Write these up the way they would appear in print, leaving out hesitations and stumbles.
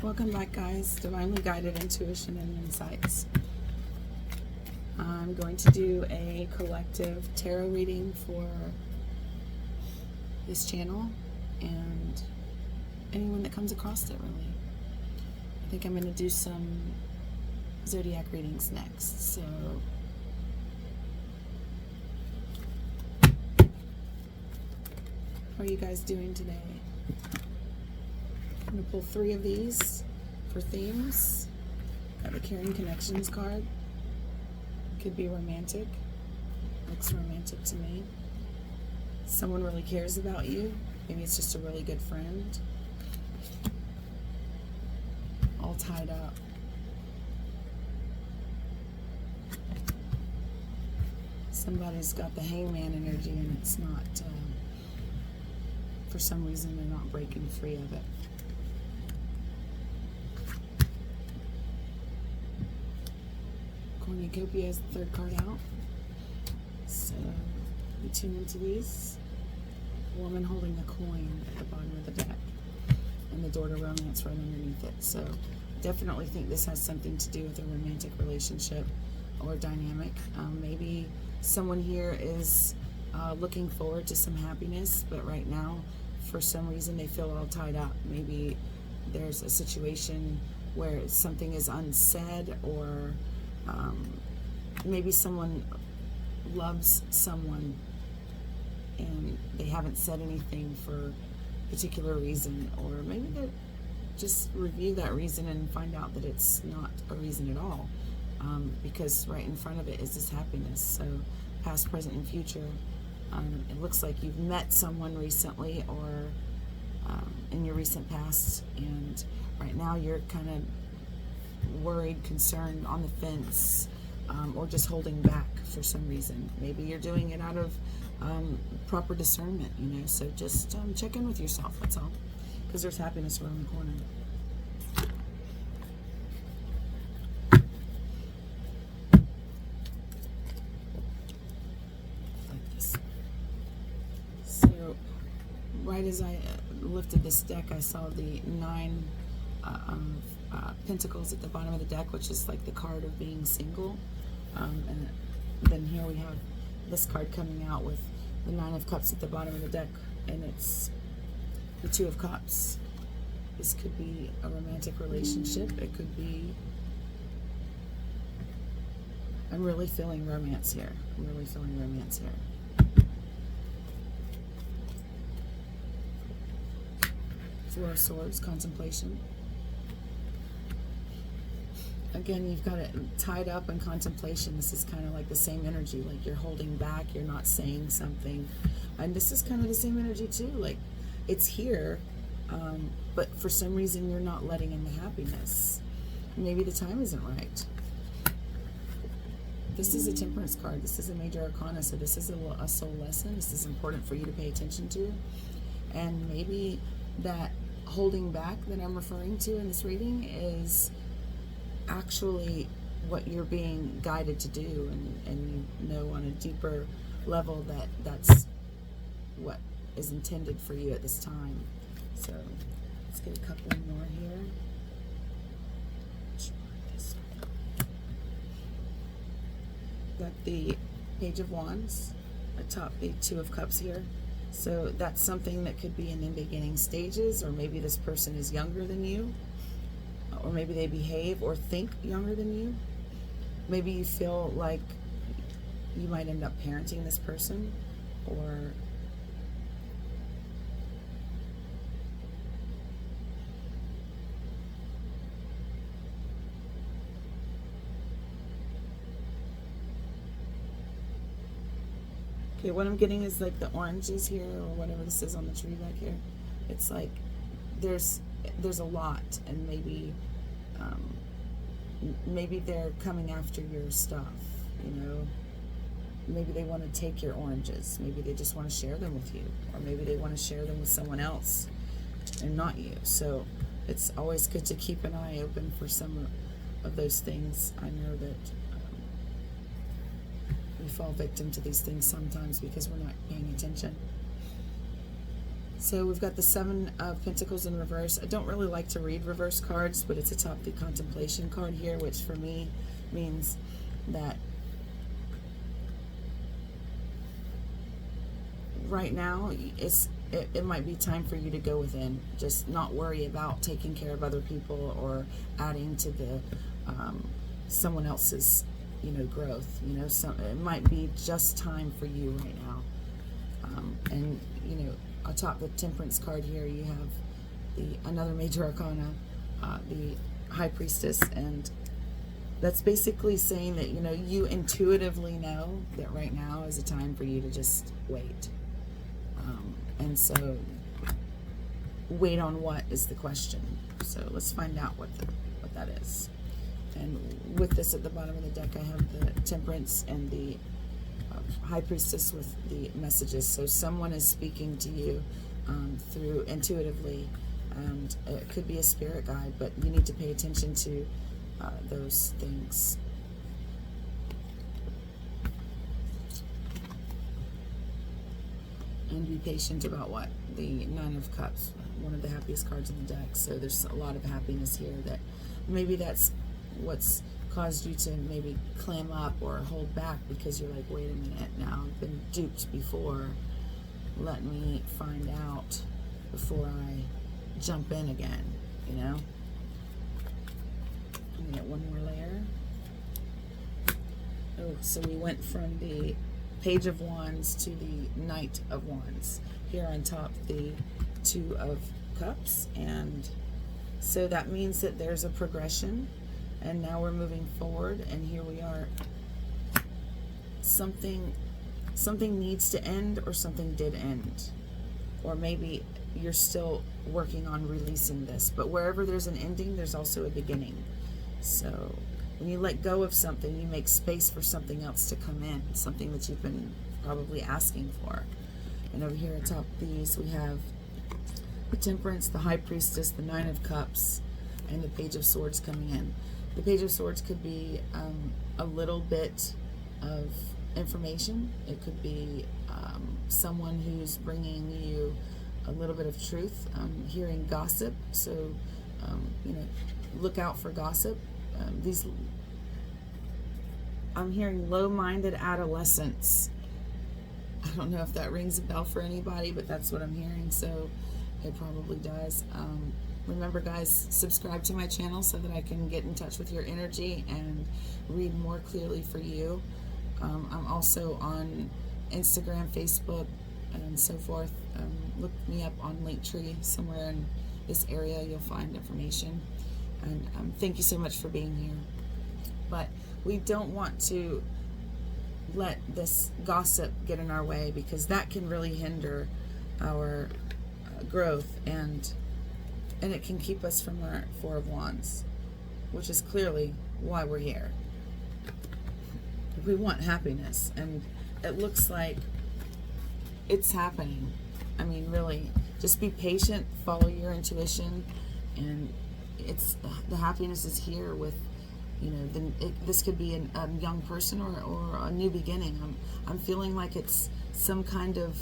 Welcome back, guys. Divinely Guided Intuition and Insights. I'm going to do a collective tarot reading for this channel and anyone that comes across it, really. I think I'm going to do some Zodiac readings next, so how are you guys doing today? I'm going to pull 3 of these for themes. Got the Caring Connections card. Could be romantic. Looks romantic to me. Someone really cares about you. Maybe it's just a really good friend. All tied up. Somebody's got the hangman energy and it's not, for some reason they're not breaking free of it. Cornucopia is the 3rd card out. So we tune into these. Woman holding the coin at the bottom of the deck. And the door to romance right underneath it. So definitely think this has something to do with a romantic relationship or dynamic. Maybe someone here is looking forward to some happiness, but right now for some reason they feel all tied up. Maybe there's a situation where something is unsaid, or maybe someone loves someone and they haven't said anything for a particular reason, or maybe they just review that reason and find out that it's not a reason at all, because right in front of it is this happiness. So past, present, and future. It looks like you've met someone recently, or in your recent past, and right now you're kind of worried, concerned, on the fence, or just holding back for some reason. Maybe you're doing it out of proper discernment, you know, so just check in with yourself, that's all, because there's happiness around the corner. Like this. So right as I lifted this deck, I saw the 9 Pentacles at the bottom of the deck, which is like the card of being single, and then here we have this card coming out with the 9 of Cups at the bottom of the deck, and it's the 2 of Cups. This could be a romantic relationship. It could be, I'm really feeling romance here. I'm really feeling romance here. 4 of Swords, contemplation. Again, you've got it tied up in contemplation. This is kind of like the same energy, like you're holding back, you're not saying something. And this is kind of the same energy too, like it's here, but for some reason you're not letting in the happiness. Maybe the time isn't right. This is a Temperance card. This is a major arcana, so this is a soul lesson. This is important for you to pay attention to. And maybe that holding back that I'm referring to in this reading is actually what you're being guided to do, and you know on a deeper level that that's what is intended for you at this time. So let's get a couple more here. Got the Page of Wands atop the 2 of Cups here. So that's something that could be in the beginning stages, or maybe this person is younger than you, or maybe they behave or think younger than you. Maybe you feel like you might end up parenting this person, or okay, what I'm getting is like the oranges here, or whatever this is on the tree back here. It's like there's a lot, and maybe maybe they're coming after your stuff, you know. Maybe they want to take your oranges. Maybe they just want to share them with you, or maybe they want to share them with someone else and not you. So it's always good to keep an eye open for some of those things. I know that we fall victim to these things sometimes because we're not paying attention. So we've got the Seven of Pentacles in reverse. I don't really like to read reverse cards, but it's atop the Contemplation card here, which for me means that right now it might be time for you to go within. Just not worry about taking care of other people or adding to the someone else's growth. It might be just time for you right now. And atop the Temperance card here, you have another major arcana, the High Priestess, and that's basically saying that you intuitively know that right now is a time for you to just wait. And so, wait on what is the question. So let's find out what that is. And with this at the bottom of the deck, I have the Temperance and the High Priestess with the messages. So someone is speaking to you through intuitively, and it could be a spirit guide, but you need to pay attention to those things. And be patient about what? The Nine of Cups, one of the happiest cards in the deck. So there's a lot of happiness here that maybe that's what's caused you to maybe clam up or hold back, because you're like, wait a minute, now I've been duped before. Let me find out before I jump in again, Let me get one more layer. Oh, so we went from the Page of Wands to the Knight of Wands. Here on top, the Two of Cups. And so that means that there's a progression. And now we're moving forward, and here we are. Something needs to end, or something did end. Or maybe you're still working on releasing this. But wherever there's an ending, there's also a beginning. So when you let go of something, you make space for something else to come in, something that you've been probably asking for. And over here atop these, we have the Temperance, the High Priestess, the Nine of Cups, and the Page of Swords coming in. The Page of Swords could be a little bit of information. It could be someone who's bringing you a little bit of truth. Hearing gossip, so look out for gossip. I'm hearing low-minded adolescents. I don't know if that rings a bell for anybody, but that's what I'm hearing, so it probably does. Remember, guys, subscribe to my channel so that I can get in touch with your energy and read more clearly for you. I'm also on Instagram, Facebook, and so forth. Look me up on Linktree. Somewhere in this area you'll find information. And thank you so much for being here. But we don't want to let this gossip get in our way, because that can really hinder our growth, and it can keep us from our Four of Wands, which is clearly why we're here. We want happiness, and it looks like it's happening. I mean, really, just be patient, follow your intuition, and the happiness is here with, this could be a young person or a new beginning. I'm feeling like it's some kind of,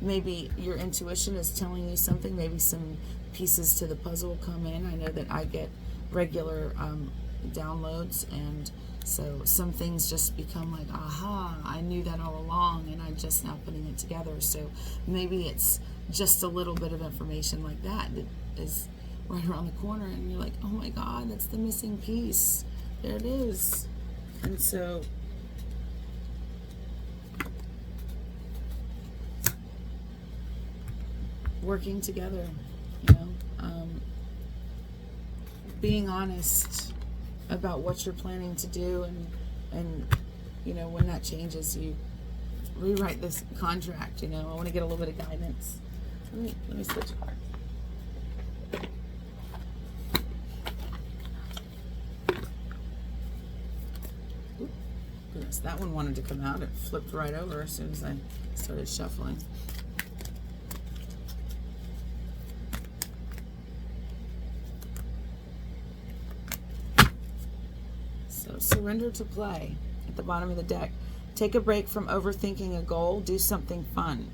maybe your intuition is telling you something, maybe some pieces to the puzzle come in. I know that I get regular downloads, and so some things just become like, aha, I knew that all along, and I'm just now putting it together. So maybe it's just a little bit of information like that is right around the corner, and you're like, oh my God, that's the missing piece. There it is. And so working together, being honest about what you're planning to do, and when that changes, you rewrite this contract. I want to get a little bit of guidance. Let me switch cards. Goodness, that one wanted to come out. It flipped right over as soon as I started shuffling. So surrender to play at the bottom of the deck. Take a break from overthinking a goal. Do something fun.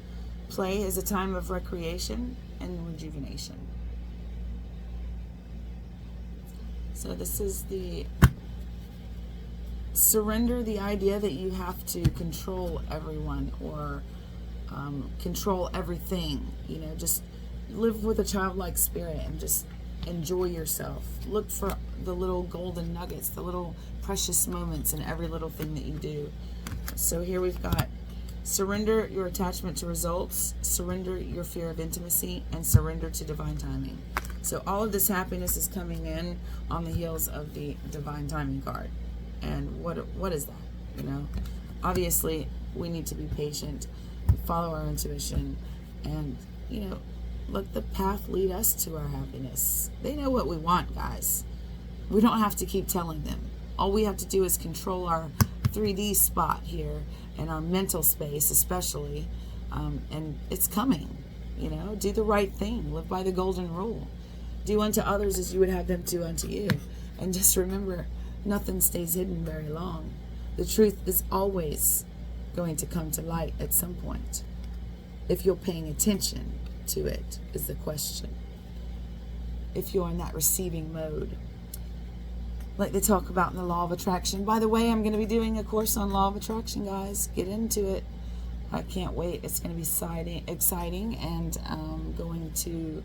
Play is a time of recreation. and rejuvenation. So this is the surrender the idea that you have to control everyone or control everything. You know, just live with a childlike spirit and just enjoy yourself. Look for the little golden nuggets, the little precious moments in every little thing that you do. So here we've got surrender your attachment to results, surrender your fear of intimacy, and surrender to divine timing. So all of this happiness is coming in on the heels of the divine timing card. And what is that? You know, obviously we need to be patient, follow our intuition, and, you know, let the path lead us to our happiness. They know what we want, guys. We don't have to keep telling them. All we have to do is control our 3D spot here and our mental space especially, and it's coming. You know, do the right thing, live by the golden rule, do unto others as you would have them do unto you. And just remember, nothing stays hidden very long. The truth is always going to come to light at some point. If you're paying attention to it is the question. If you're in that receiving mode, like they talk about in the law of attraction. By the way, I'm going to be doing a course on law of attraction, guys. Get into it. I can't wait. It's going to be exciting, and I'm going to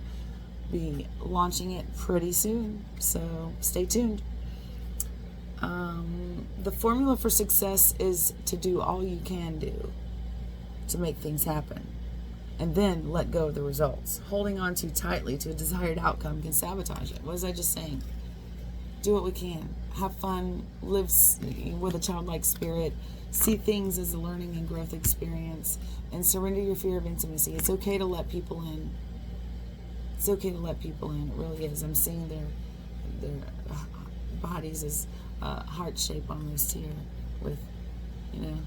be launching it pretty soon. So stay tuned. The formula for success is to do all you can do to make things happen, and then let go of the results. Holding on too tightly to a desired outcome can sabotage it. What was I just saying? Do what we can. Have fun. Live with a childlike spirit. See things as a learning and growth experience, and surrender your fear of intimacy. It's okay to let people in. It's okay to let people in. It really is. I'm seeing their bodies as heart shape almost here with, you know,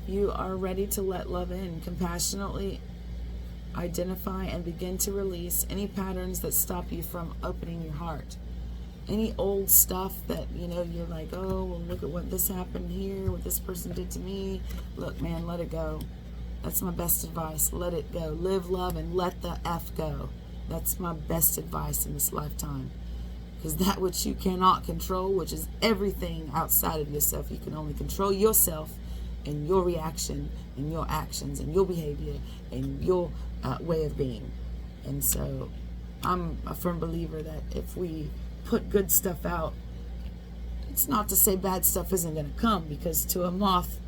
you are ready to let love in. Compassionately identify and begin to release any patterns that stop you from opening your heart. Any old stuff that, you know, you're like, oh, well, look at what this happened here, what this person did to me. Look, man, let it go. That's my best advice. Let it go. Live, love, and let the F go. That's my best advice in this lifetime. Because that which you cannot control, which is everything outside of yourself, you can only control yourself and your reaction and your actions and your behavior and your way of being. And so I'm a firm believer that if we put good stuff out, it's not to say bad stuff isn't going to come, because to a moth,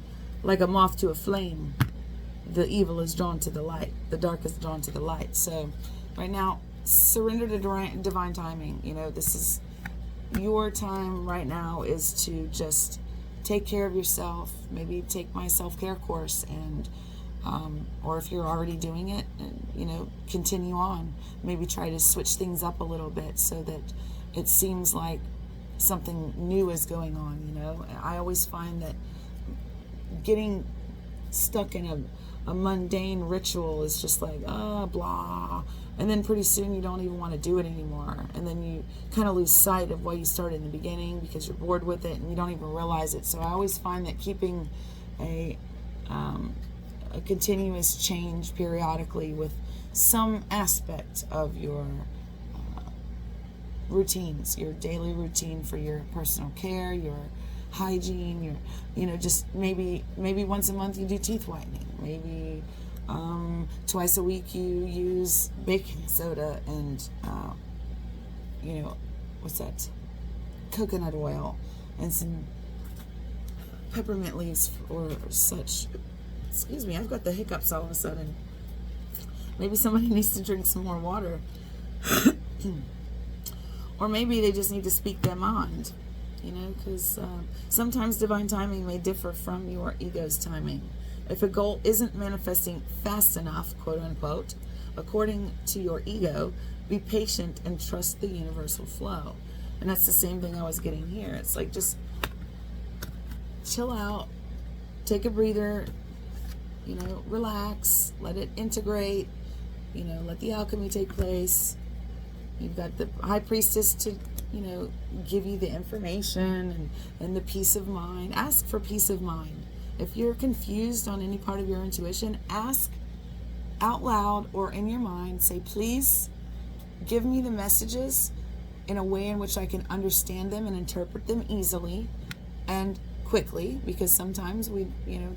like a moth to a flame, the evil is drawn to the light, the dark is drawn to the light. So right now, surrender to divine timing. You know, this is your time right now, is to just take care of yourself. Maybe take my self-care course, and or if you're already doing it, you know, continue on. Maybe try to switch things up a little bit so that it seems like something new is going on. You know, I always find that getting stuck in a mundane ritual is just like, blah, and then pretty soon you don't even want to do it anymore, and then you kind of lose sight of why you started in the beginning because you're bored with it and you don't even realize it. So I always find that keeping a continuous change periodically with some aspect of your routines, your daily routine for your personal care, your hygiene, your, you know, just maybe once a month you do teeth whitening, maybe twice a week you use baking soda and you know, what's that, coconut oil and some peppermint leaves or such. Excuse me, I've got the hiccups all of a sudden. Maybe somebody needs to drink some more water. Or maybe they just need to speak their mind, you know, because sometimes divine timing may differ from your ego's timing. If a goal isn't manifesting fast enough, quote unquote, according to your ego, be patient and trust the universal flow. And that's the same thing I was getting here. It's like, just chill out, take a breather, you know, relax, let it integrate, you know, let the alchemy take place. You've got the high priestess to, you know, give you the information and the peace of mind. Ask for peace of mind. If you're confused on any part of your intuition, ask out loud or in your mind, say, please give me the messages in a way in which I can understand them and interpret them easily and quickly, because sometimes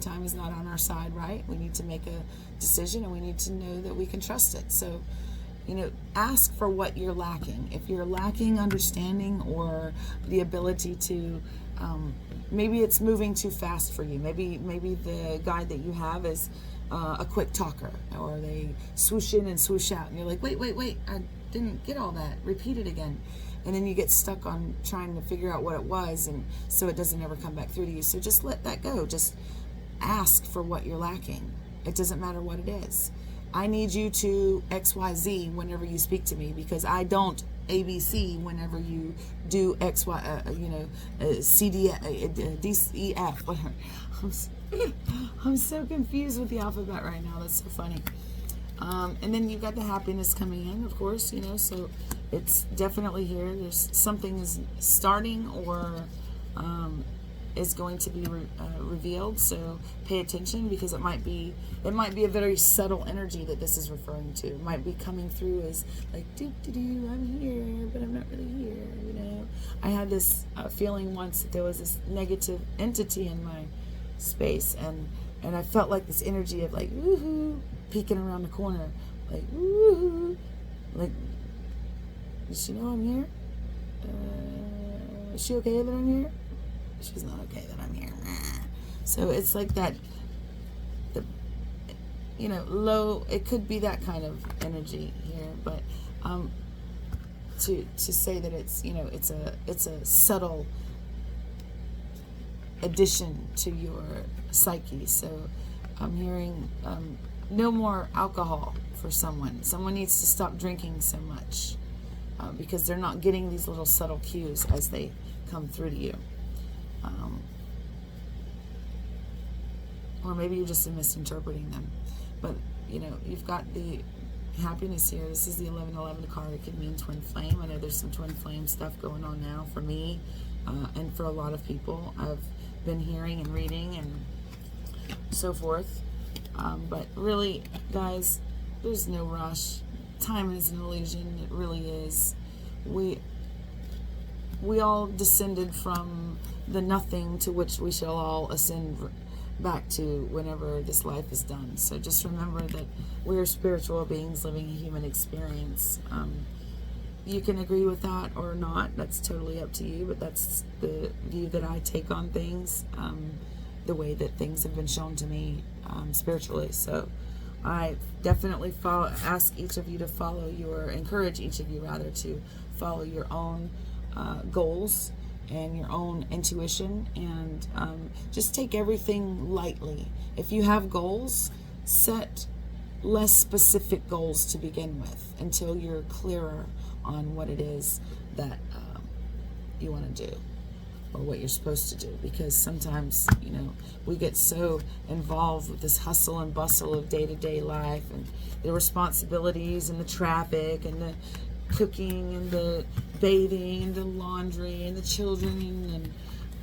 time is not on our side, right? We need to make a decision, and we need to know that we can trust it. So, ask for what you're lacking. If you're lacking understanding or the ability to, maybe it's moving too fast for you. Maybe the guide that you have is a quick talker, or they swoosh in and swoosh out, and you're like, wait, I didn't get all that. Repeat it again. And then you get stuck on trying to figure out what it was, and so it doesn't ever come back through to you. So just let that go. Just ask for what you're lacking. It doesn't matter what it is. I need you to XYZ whenever you speak to me, because I don't ABC whenever you do XY, CD, D, E, F, whatever. I'm so confused with the alphabet right now. That's so funny. And then you've got the happiness coming in, of course, so it's definitely here. There's something is starting or is going to be revealed. So pay attention, because it might be a very subtle energy that this is referring to. It might be coming through as like, I'm here, but I'm not really here, I had this feeling once that there was this negative entity in my space, and I felt like this energy of like, woohoo, peeking around the corner, like, woohoo, like, does she know I'm here? Is she okay that I'm here? She's not okay that I'm here. So it's like that, low, it could be that kind of energy here, but to say that it's, it's a subtle addition to your psyche. So I'm hearing no more alcohol for someone. Someone needs to stop drinking so much, because they're not getting these little subtle cues as they come through to you. Or maybe you're just misinterpreting them. But, you've got the happiness here. This is the 1111 card. It could mean twin flame. I know there's some twin flame stuff going on now for me, and for a lot of people. I've been hearing and reading and so forth. But really, guys, there's no rush. Time is an illusion. It really is. We all descended from the nothing to which we shall all ascend back to whenever this life is done. So just remember that we're spiritual beings living a human experience. You can agree with that or not. That's totally up to you, but that's the view that I take on things, the way that things have been shown to me spiritually. So I definitely ask each of you to encourage each of you rather to follow your own goals and your own intuition, and just take everything lightly. If you have goals, set less specific goals to begin with until you're clearer on what it is that you want to do or what you're supposed to do, because sometimes we get so involved with this hustle and bustle of day-to-day life and the responsibilities and the traffic and the cooking and the bathing and the laundry and the children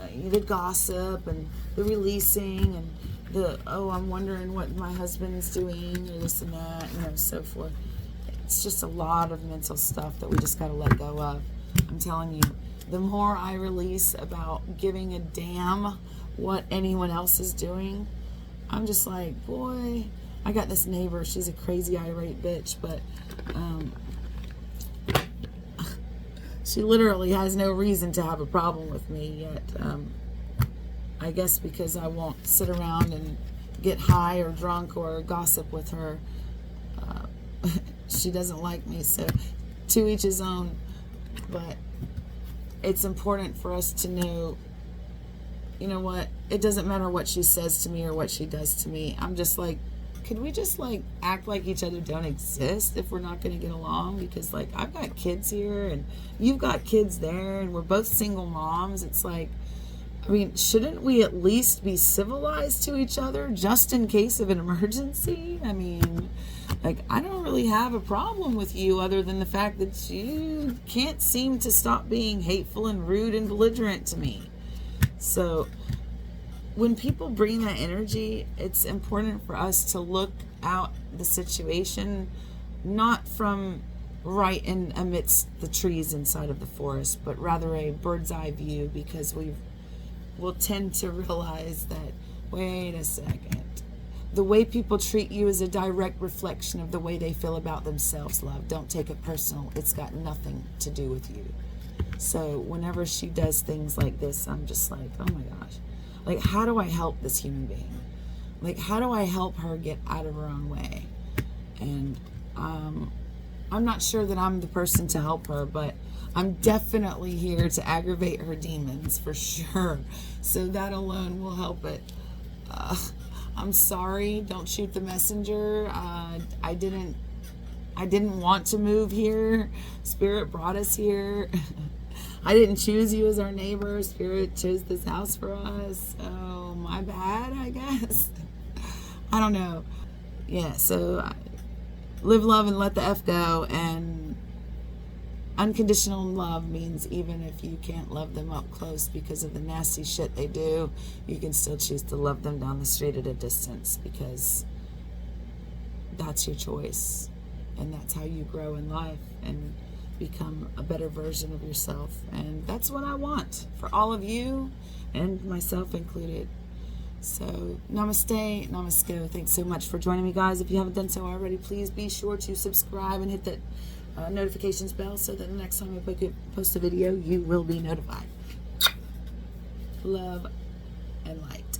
and the gossip and the releasing and the I'm wondering what my husband's doing or this and that, so forth. It's just a lot of mental stuff that we just got to let go of. I'm telling you, the more I release about giving a damn what anyone else is doing, I'm just like, boy, I got this neighbor. She's a crazy irate bitch, but she literally has no reason to have a problem with me yet. I guess because I won't sit around and get high or drunk or gossip with her. She doesn't like me, so to each his own. But it's important for us to know, what? It doesn't matter what she says to me or what she does to me. I'm just like, could we just act like each other don't exist if we're not going to get along? Because I've got kids here and you've got kids there and we're both single moms. It's like, shouldn't we at least be civilized to each other just in case of an emergency? I don't really have a problem with you other than the fact that you can't seem to stop being hateful and rude and belligerent to me. So when people bring that energy, it's important for us to look out the situation, not from right in amidst the trees inside of the forest, but rather a bird's eye view, because we'll tend to realize that, wait a second, the way people treat you is a direct reflection of the way they feel about themselves, love. Don't take it personal. It's got nothing to do with you. So whenever she does things like this, I'm just like, oh my gosh. Like, how do I help this human being? Like, how do I help her get out of her own way? And I'm not sure that I'm the person to help her, but I'm definitely here to aggravate her demons for sure. So that alone will help it. I'm sorry. Don't shoot the messenger. I didn't want to move here. Spirit brought us here. I didn't choose you as our neighbor. Spirit chose this house for us. Oh, my bad, I guess. I don't know. Yeah, so live, love, and let the F go. And unconditional love means even if you can't love them up close because of the nasty shit they do, you can still choose to love them down the street at a distance, because that's your choice. And that's how you grow in life and become a better version of yourself. And that's what I want for all of you, and myself included. So namaste, namasko. Thanks so much for joining me, guys. If you haven't done so already, please be sure to subscribe and hit that notifications bell so that the next time I post a video, you will be notified. Love and light.